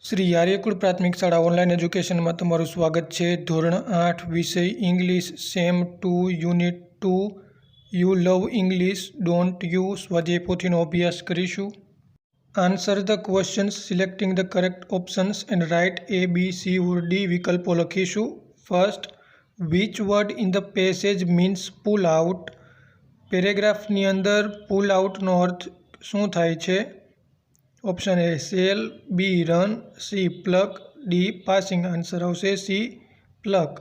શ્રી આર્યકુળ પ્રાથમિક શાળા ઓનલાઈન એજ્યુકેશનમાં તમારું સ્વાગત છે। ધોરણ 8 વિષય English sem 2 unit 2 you love English don't you સ્વાધ્યાય પોથીનો અભ્યાસ કરીશું। Answer the questions selecting the correct options and write A, B, C or D વિકલ્પો લખીશું। First, which word in the passage means pull out? પેરેગ્રાફની અંદર pull આઉટનો અર્થ શું થાય છે? Option A sell, B run, C pluck, D passing. Answer આવશે C pluck.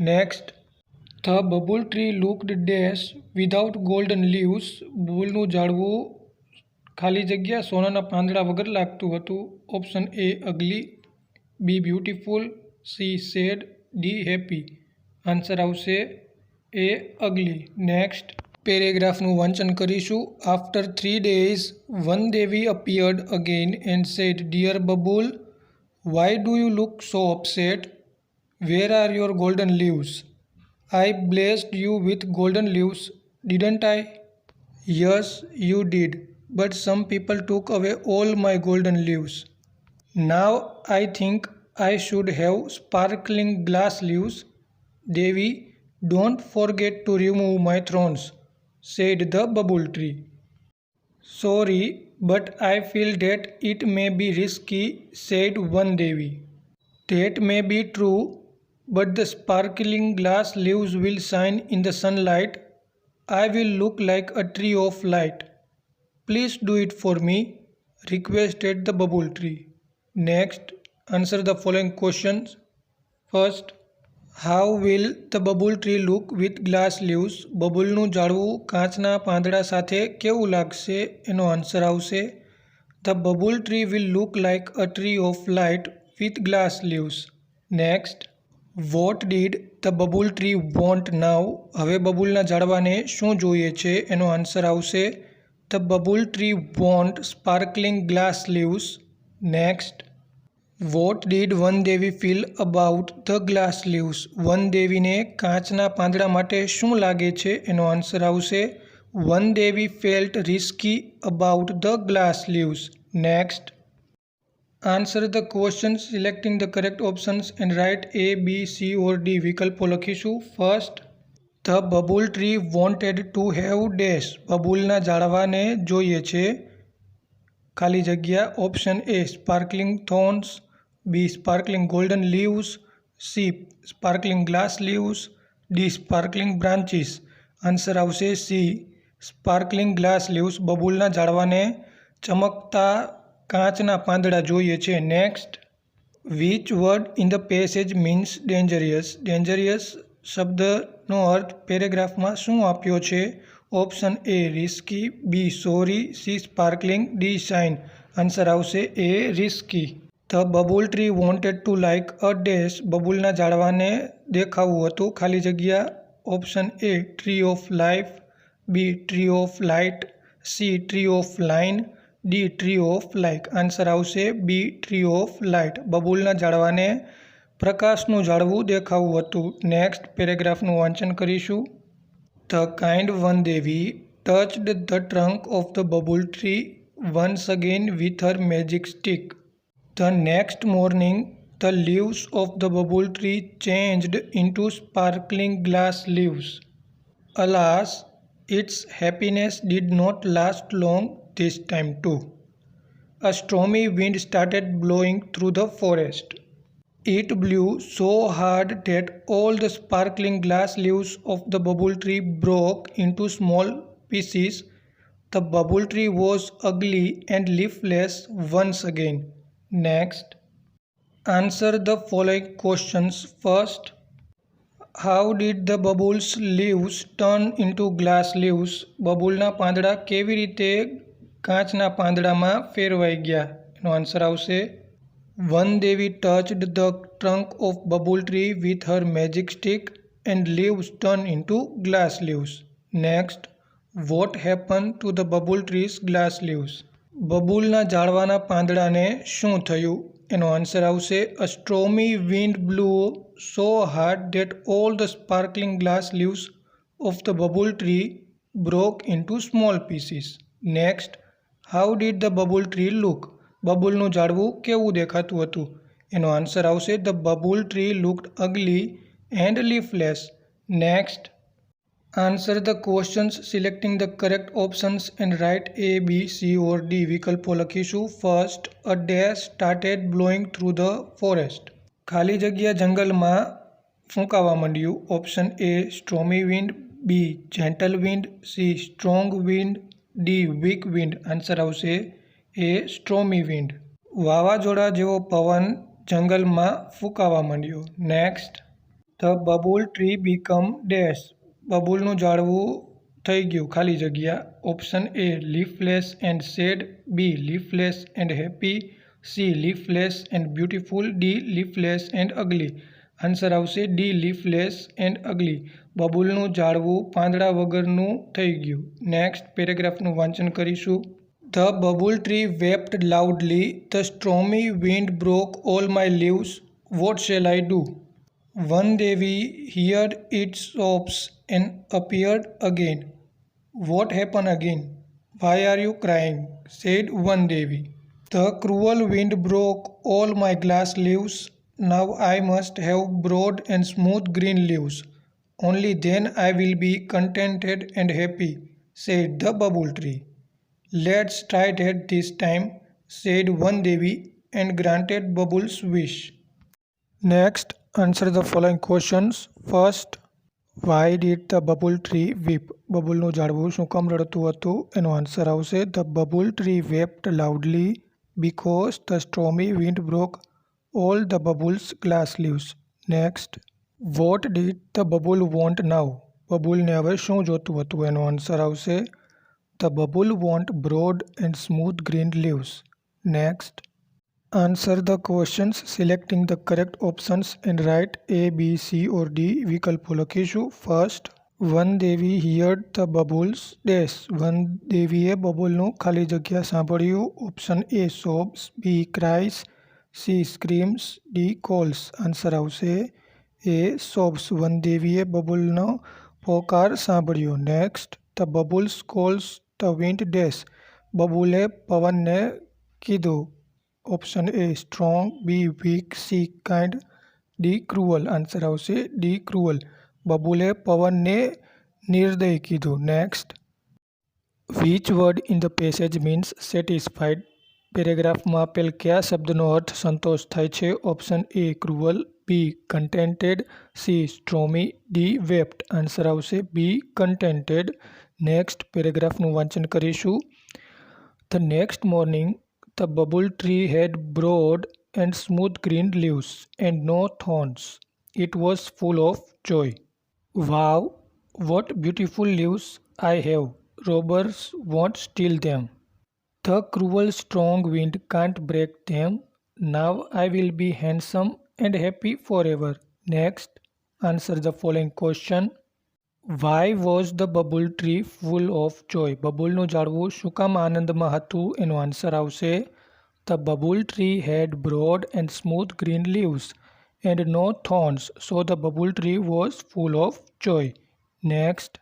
Next, the babul tree looked dash without golden leaves. બબુલનું ઝાડવું ખાલી જગ્યા સોનાના પાંદડા વગર લાગતું હતું। Option A ugly, B beautiful, C sad, D happy. Answer આવશે એ અગલી। નેક્સ્ટ, પેરેગ્રાફનું વાંચન કરીશું। After 3 days, one Devi appeared again and said, Dear Babul, why do you look so upset? Where are your golden leaves? I blessed you with golden leaves, didn't I? Yes, you did, but some people took away all my golden leaves. Now I think I should have sparkling glass leaves. Devi, don't forget to remove my thorns, said the bubble tree. Sorry, but I feel that it may be risky, said one Devi. That may be true, but the sparkling glass leaves will shine in the sunlight. I will look like a tree of light. Please do it for me, requested the bubble tree. Next, answer the following questions. First, how will the bubble tree look with glass leaves? બબુલનું ઝાડવું કાચના પાંદડા સાથે કેવું લાગશે? એનો answer આવશે The bubble tree will look like a tree of light with glass leaves. Next, what did the bubble tree want now? હવે બબુલના ઝાડવાને શું જોઈએ છે? એનો આન્સર આવશે The bubble tree want sparkling glass leaves. Next, what did one Devi feel about the glass leaves? one દેવીને કાચના પાંદડા માટે શું લાગે છે? એનો આન્સર આવશે one Devi felt risky about the glass leaves. Next, answer the questions selecting the correct options and write A, B, C or D વિકલ્પો લખીશું। First, the bubble tree wanted to have dash. બબુલના ઝાડવાને જોઈએ છે ખાલી જગ્યા option A sparkling thorns, B sparkling golden leaves, C sparkling glass leaves, D sparkling branches. Answer આવશે C sparkling glass leaves. બબુલના ઝાડવાને ચમકતા કાચના પાંદડા જોઈએ છે। Next, which word in the passage means dangerous? dangerous શબ્દનો અર્થ પેરેગ્રાફમાં શું આપ્યો છે? ઓપ્શન એ risky, B sorry, C sparkling, D shine. Answer આવશે એ risky. The bubble tree wanted to like a dash. બબુલના ઝાડવાને દેખાવું હતું ખાલી જગ્યા option A tree of life, B tree of light, C tree of line, D tree of like. Answer આવશે B tree of light. બબુલના ઝાડવાને પ્રકાશનું ઝાડવું દેખાવું હતું। Next, પેરેગ્રાફનું વાંચન કરીશું। The kind one Devi touched the trunk of the bubble tree once again with her magic stick. The next morning, the leaves of the bubble tree changed into sparkling glass leaves. Alas, its happiness did not last long this time too. A stormy wind started blowing through the forest. It blew so hard that all the sparkling glass leaves of the bubble tree broke into small pieces. The bubble tree was ugly and leafless once again. Next, answer the following questions. First, how did the bubble's leaves turn into glass leaves? બબુલના પાંદડા કેવી રીતે કાચના પાંદડામાં ફેરવાઈ ગયા? એનો answer આવશે one Devi touched the trunk of bubble tree with her magic stick and leaves turned into glass leaves. Next, what happened to the bubble tree's glass leaves? બબુલના ઝાડવાના પાંદડાને શું થયું? એનો આન્સર આવશે A stormy wind blew so hard that all the sparkling glass leaves of the bubble tree broke into small pieces. Next, how did the bubble tree look? બબુલનું ઝાડવું કેવું દેખાતું હતું? એનો answer આવશે the babul tree looked ugly and leafless. Next, answer the questions selecting the correct options and write A, B, C or D વિકલ્પો લખીશું. First, a dash started blowing through the forest. ખાલી જગ્યા જંગલમાં ફૂંકાવા માંડ્યું. Option A stormy wind, B gentle wind, C strong wind, D weak wind. Answer આવશે A stormy wind. વાવાઝોડા જેવો પવન જંગલમાં ફૂંકાવા માંડ્યો. Next, the babul tree become dash. બબુલનું ઝાડવું થઈ ગયું ખાલી જગ્યા. Option A leafless and sad, B leafless and happy, C leafless and beautiful, D leafless and ugly. Answer આવશે D લીફલેસ એન્ડ અગલી. બબુલનું ઝાડવું પાંદડા વગરનું થઈ ગયું. નેક્સ્ટ પેરેગ્રાફનું વાંચન કરીશું. The babul tree wept loudly, the stormy wind broke all my leaves, what shall I do? One Devi heard its sobs and appeared again. What happened again? Why are you crying? Said one Devi. The cruel wind broke all my glass leaves. Now I must have broad and smooth green leaves. Only then I will be contented and happy, said the bubble tree. Let's try that this time, said one Devi and granted Bubble's wish. Next, answer the following questions. First, why did the bubble tree weep? બબુલનું ઝાડવું શું કામ રડતું હતું? એનો answer આવશે the babul tree wept loudly because the stormy wind broke all the babul's glass leaves. Next, what did the babul want now? બબુલને હવે શું જોતું હતું? એનો આન્સર આવશે the babul want broad and smooth green leaves. Next, answer the questions selecting the correct options and write A, B, C or D વિકલ્પો લખીશું. First, Van Devi heard the babul's dash. વન દેવીએ બબુલનું ખાલી જગ્યા સાંભળ્યું. Option A sobs, B cries, C screams, D calls. Answer આવશે A sobs. વન દેવીએ બબુલનો પોકાર સાંભળ્યો. Next, the babul's calls the wind dash. બબુલે પવનને કીધું. Option A strong, B weak, C kind, D cruel. Answer આવશે D ક્રુઅલ. બબુલે પવનને નિર્દય કીધું. Next, which word in the passage means satisfied? પેરેગ્રાફમાં આપેલ કયા શબ્દનો અર્થ સંતોષ થાય છે? Option A cruel, B contented, C stormy, D wept. Answer આવશે B કન્ટેન્ટેડ. નેક્સ્ટ પેરેગ્રાફનું વાંચન કરીશું. The next morning the bubble tree had broad and smooth green leaves and no thorns. It was full of joy. Wow, what beautiful leaves I have. Robbers won't steal them. The cruel strong wind can't break them. Now I will be handsome and happy forever. Next, answer the following question. Why was the bubble tree full of joy? બબુલનું ઝાડવું શું કામ આનંદમાં હતું? એનો answer આવશે The bubble tree had broad and smooth green leaves and no thorns, so the bubble tree was full of joy. Next,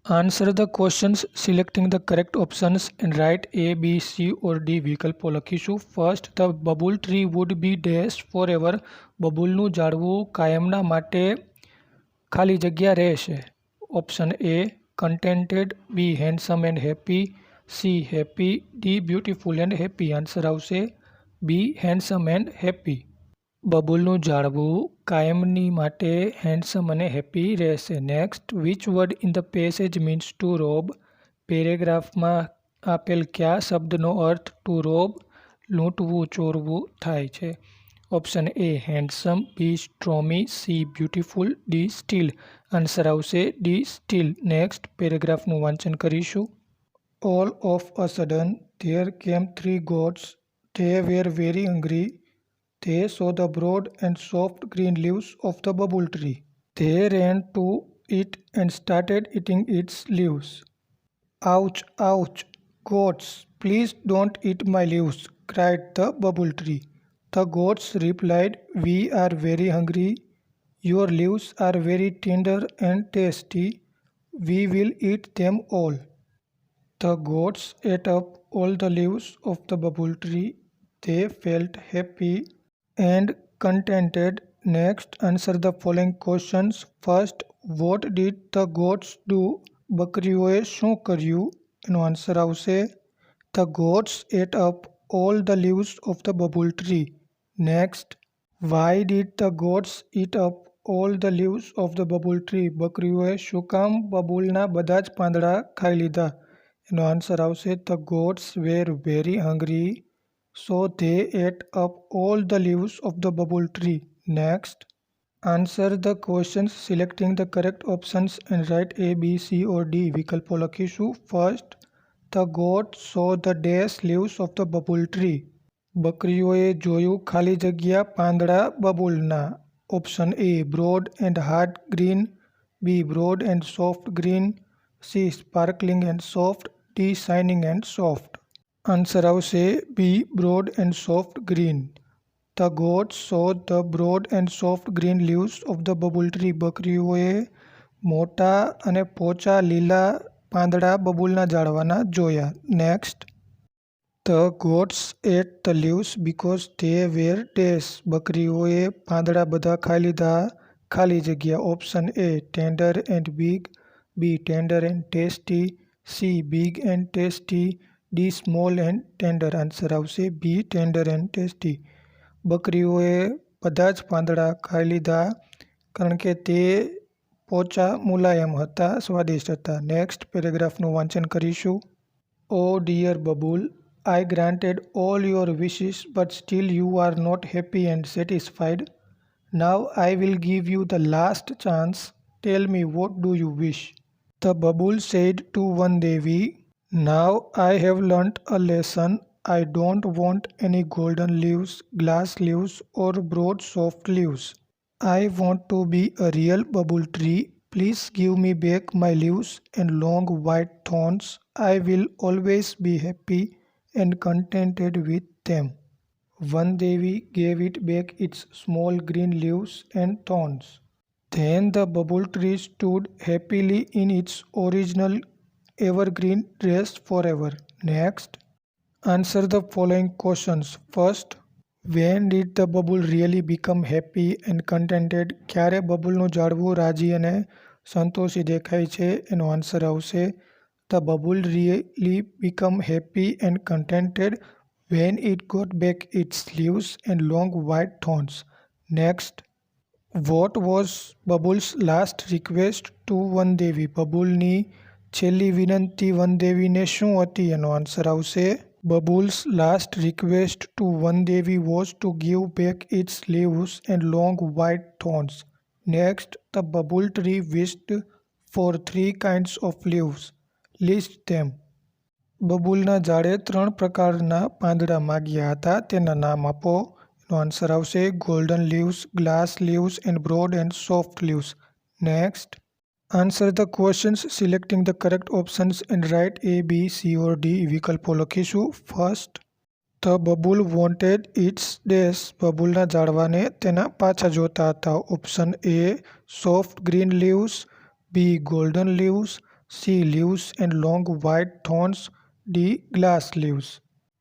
answer the questions selecting the correct options and write A, B, C or D વિકલ્પો લખીશું. First, the bubble tree would be dash forever. બબુલનું ઝાડવું કાયમના માટે ખાલી જગ્યા રહેશે. Option A contented, B handsome and happy, C happy, D beautiful and happy. Answer આવશે B handsome and happy. બબુલનું ઝાડવું કાયમની માટે હેન્ડસમ અને હેપી રહેશે. Next, which word in the passage means to rob? પેરેગ્રાફમાં આપેલ કયા શબ્દનો અર્થ ટુ રોબ લૂંટવું, ચોરવું થાય છે? Option A handsome, B સ્ટ્રોમી, C beautiful, D steel. Answer આવશે D સ્ટીલ. નેક્સ્ટ પેરેગ્રાફનું વાંચન કરીશું. All of a sudden there came three goats. They were very hungry. They saw the broad and soft green leaves of the bubble tree. They ran to it and started eating its leaves. Ouch, ouch, goats, please don't eat my leaves, cried the bubble tree. The goats replied, we are very hungry. Your leaves are very tender and tasty. We will eat them all. The goats ate up all the leaves of the bubble tree they felt happy and contented. Next, answer the following questions. First, what did the goats do? બકરીઓએ શું કર્યું? એનો answer આવશે The goats ate up all the leaves of the bubble tree. Next, why did the goats eat up all the leaves of the bubble tree? બકરીઓએ શું કામ બબુલના બધા જ પાંદડા ખાઈ લીધા? એનો આન્સર આવશે The goats were very hungry, so they ate up all the leaves of the bubble tree. Next, answer the questions selecting the correct options and write A, B, C or D. વિકલ્પો લખીશું. First, The goat saw the dash leaves of the bubble tree. બકરીઓએ જોયું ખાલી જગ્યા પાંદડા બબુલના. Option A, broad and hard green. B, broad and soft green. C, sparkling and soft. D, shining and soft. Answer આવશે B, broad and soft green. The goat saw the broad and soft green leaves of the bubble tree. બકરીઓએ મોટા અને પોચા લીલા પાંદડા બબુલના ઝાડવાના જોયા. Next, the goats ate the leaves because they were dash. બકરીઓએ પાંદડા બધા ખાઈ લીધા. ખાલી જગ્યા. Option A, tender and big. B, tender and tasty. C, big and tasty. D, small and tender. Answer આવશે B, tender and tasty. બકરીઓએ બધા જ પાંદડા ખાઈ લીધા કારણ કે તે પોચા મુલાયમ હતા, સ્વાદિષ્ટ હતા. નેક્સ્ટ પેરેગ્રાફનું વાંચન કરીશું. Oh dear babul, I granted all your wishes, but still you are not happy and satisfied. Now I will give you the last chance. Tell me, what do you wish? The bubble said to one Devi, Now I have learnt a lesson. I don't want any golden leaves, glass leaves or broad soft leaves. I want to be a real bubble tree. Please give me back my leaves and long white thorns. I will always be happy and contented with them. One Devi gave it back its small green leaves and thorns. Then the bubble tree stood happily in its original evergreen dress forever. Next, answer the following questions. First, when did the bubble really become happy and contented? ક્યારે બબુલનું ઝાડવું રાજી અને સંતોષી દેખાય છે? એનો answer આવશે The bubble really become happy and contented when it got back its leaves and long white thorns. Next, what was Bubble's last request to one Devi? બબુલની છેલ્લી વિનંતી one દેવીને શું હતી? એનો આન્સર આવશે Bubble's last request to one Devi was to give back its leaves and long white thorns. Next, the bubble tree wished for 3 kinds of leaves. List them. બબુલના ઝાડે 3 પ્રકારના પાંદડા માગ્યા હતા. તેના નામ આપો. એનો આન્સર આવશે golden leaves, glass leaves and broad and soft leaves. Next, answer the questions selecting the correct options and write A, B, C or D. વિકલ્પો લખીશું. First, the bubble wanted its dash. બબુલના ઝાડવાને તેના પાછા જોતા હતા. Option A, soft green leaves. B, golden leaves. C, leaves and long white thorns. D, glass leaves.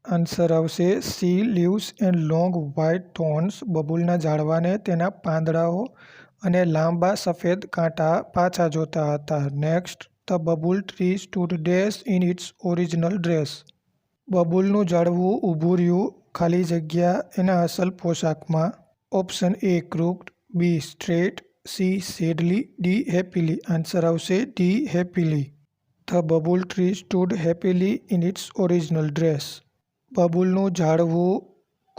Answer આવશે C, leaves and long white thorns. બબુલના ઝાડવાને તેના પાંદડાઓ અને લાંબા સફેદ કાંટા પાછા જોતા હતા. Next, the bubble tree stood dash in its original dress. બબુલનું ઝાડવું ઊભું રહ્યું ખાલી જગ્યા એના અસલ પોશાકમાં. Option A, crooked. B, straight. C, sadly. D, happily. Answer આવશે D, happily. The bubble tree stood happily in its original dress. બબુલનું ઝાડવું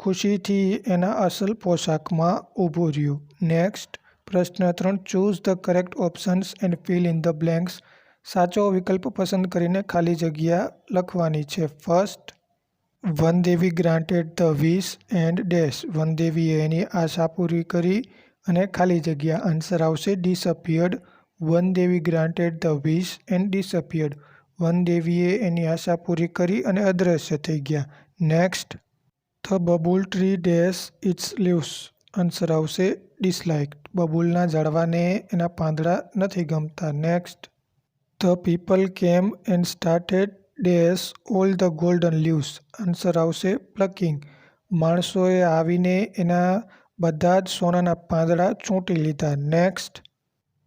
ખુશીથી એના અસલ પોશાકમાં ઊભું રહ્યું. નેક્સ્ટ, પ્રશ્ન 3, choose the correct options and fill in the blanks. સાચો વિકલ્પ પસંદ કરીને ખાલી જગ્યા લખવાની છે. First, Van Devi granted the wish and dash. વન દેવીએ એની આશા પૂરી કરી અને ખાલી જગ્યા. આન્સર આવશે disappeared. Van Devi granted the wish and disappeared. વન દેવીએ એની આશા પૂરી કરી અને અદૃશ્ય થઈ ગયા. Next, the babul tree dash its leaves. Answer આવશે ડિસલાઇક્ડ. બબુલના ઝાડવાને એના પાંદડા નથી ગમતા. Next, the people came and started dash all the golden leaves. Answer આવશે પ્લકિંગ. માણસોએ આવીને એના બધા જ સોનાના પાંદડા ચોંટી લીધા. Next.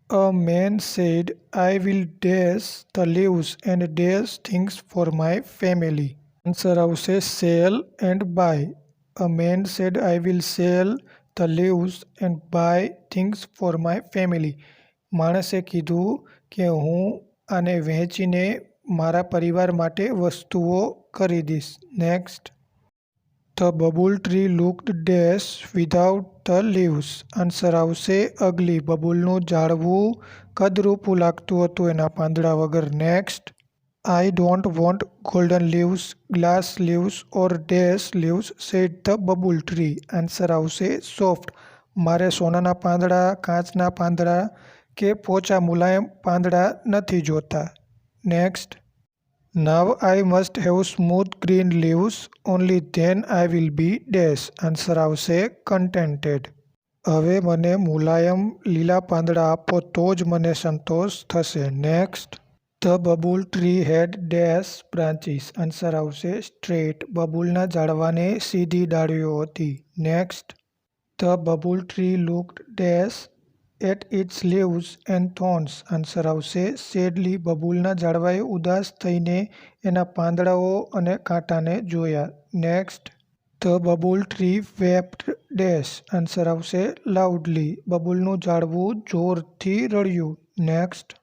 A man said, I will dash the leaves and dash things for my family. Answer આવશે sell and buy. A man said, I will sell the leaves and buy things for my family. માણસે કીધું કે હું આને વહેંચીને મારા પરિવાર માટે વસ્તુઓ ખરીદીશ. Next. The bubble tree looked dash without the leaves. Answer આવશે ugly. બબુલનું ઝાડવું કદરૂપું લાગતું હતું એના પાંદડા વગર. Next. I don't want golden leaves, glass leaves or dash leaves, said the bubble tree. Answer આવશે soft. મારે સોનાના પાંદડા, કાચના પાંદડા કે પોચા મુલાયમ પાંદડા નથી જોતા. Next. Now I must have smooth green leaves, only then I will be dash. Answer આવશે contented. હવે મને મુલાયમ લીલા પાંદડા આપો તો જ મને સંતોષ થશે. Next. The bubble tree had dash branches. Answer આવશે straight. બબુલના ઝાડવાને સીધી ડાળીઓ હતી. Next. The bubble tree looked dash at its leaves and thorns. Answer આવશે sadly. બબુલના ઝાડવાએ ઉદાસ થઈને એના પાંદડાઓ અને કાંટાને જોયા. Next. The bubble tree wept dash. Answer આવશે loudly. બબુલનું ઝાડવું જોરથી રડ્યું. Next.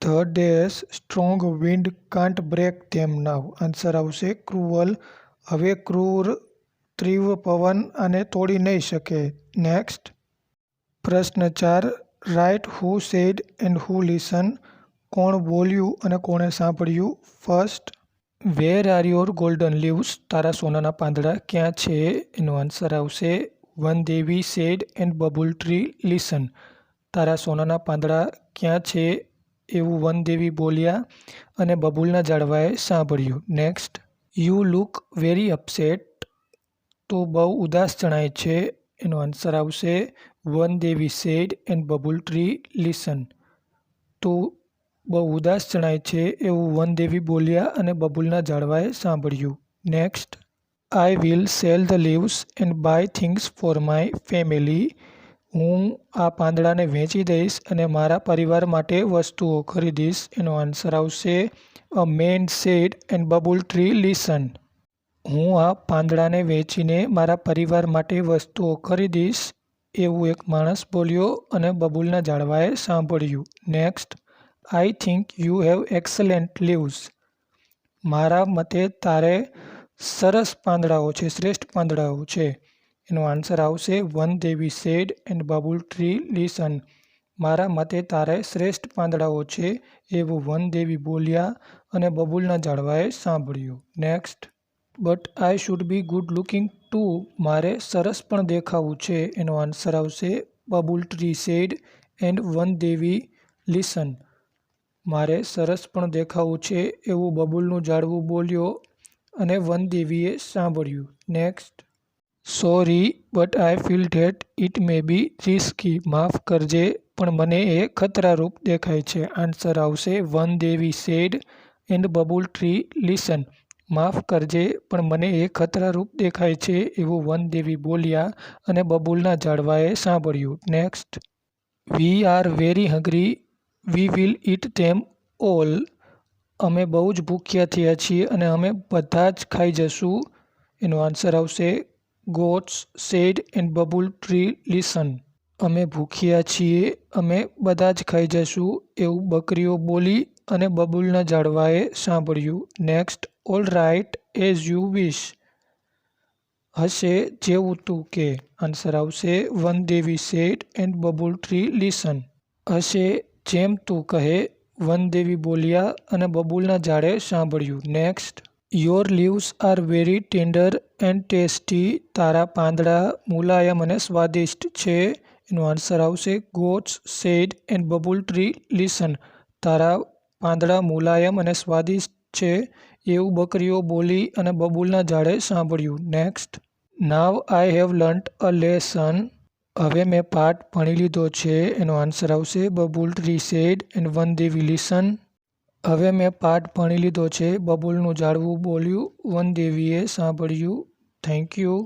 The dash strong wind can't break them now. Answer આવશે cruel. હવે ક્રૂર તીવ્ર પવન આને તોડી નહીં શકે. નેક્સ્ટ. પ્રશ્ન 4. Write who said and who listened. કોણ બોલ્યું અને કોણે સાંભળ્યું. First. Where are your golden leaves. તારા સોનાના પાંદડા ક્યાં છે? એનો આન્સર આવશે Van Devi said and babul tree listen. તારા સોનાના પાંદડા ક્યાં છે એવું વન દેવી બોલ્યા અને બબુલના ઝાડવાએ સાંભળ્યું. Next. You look very upset. તો બહુ ઉદાસ જણાય છે. એનો આન્સર આવશે Van Devi said and babul tree listen. તો બહુ ઉદાસ જણાય છે એવું વન દેવી બોલ્યા અને બબુલના ઝાડવાએ સાંભળ્યું. Next. I will sell the leaves and buy things for my family. હું આ પાંદડાને વેચી દઈશ અને મારા પરિવાર માટે વસ્તુઓ ખરીદીશ. એનો આન્સર આવશે a man said and babul tree listen. હું આ પાંદડાને વેચીને મારા પરિવાર માટે વસ્તુઓ ખરીદીશ એવું એક માણસ બોલ્યો અને બબુલના ઝાડવાએ સાંભળ્યું. Next. I think you have excellent leaves. મારા મતે તારે સરસ પાંદડાઓ છે, શ્રેષ્ઠ પાંદડાઓ છે. એનો આન્સર આવશે Van Devi said and babul tree listen. મારા મતે તારે શ્રેષ્ઠ પાંદડાઓ છે એવું વન દેવી બોલ્યા અને બબુલના ઝાડવાએ સાંભળ્યું. Next. But I should be good looking too. મારે સરસ પણ દેખાવું છે. એનો આન્સર આવશે babul tree said and Van Devi listen. મારે સરસ પણ દેખાવું છે એવું બબુલનું ઝાડવું બોલ્યો અને વન દેવીએ સાંભળ્યું. Next. Sorry but I feel that it may be risky. માફ કરજે પણ મને એ ખતરારૂપ દેખાય છે. આન્સર આવશે Van Devi said and babul tree listen. માફ કરજે પણ મને એ ખતરારૂપ દેખાય છે એવું વન દેવી બોલ્યા અને બબુલના ઝાડવાએ સાંભળ્યું. Next. We are very hungry. We will it them all. અમે બહુ જ ભૂખ્યા થયા છીએ અને અમે બધા જ ખાઈ જશું. એનો આન્સર આવશે goats said and babul tree listen. અમે ભૂખ્યા છીએ, અમે બધા જ ખાઈ જશું એવું બકરીઓ બોલી અને બબુલના ઝાડવાએ સાંભળ્યું. Next. All right as you wish. હશે જેવું તું કે. આન્સર આવશે Van Devi said and babul tree listen. હશે જેમ તું કહે વન દેવી બોલ્યા અને બબુલના ઝાડે સાંભળ્યું. Next. Your leaves are very tender and tasty. તારા પાંદડા મુલાયમ અને સ્વાદિષ્ટ છે. એનો આન્સર આવશે goats said and babul tree listen. તારા પાંદડા મુલાયમ અને સ્વાદિષ્ટ છે એવું બકરીઓ બોલી અને બબુલના ઝાડે સાંભળ્યું. Next. Now I have learnt a lesson. હવે મેં પાઠ ભણી લીધો છે. એનો આન્સર આવશે babul tree said and Van Devi listen. હવે મેં પાઠ ભણી લીધો છે. બબુલનું ઝાડવું બોલ્યું, વન દેવીએ સાંભળ્યું. Thank you.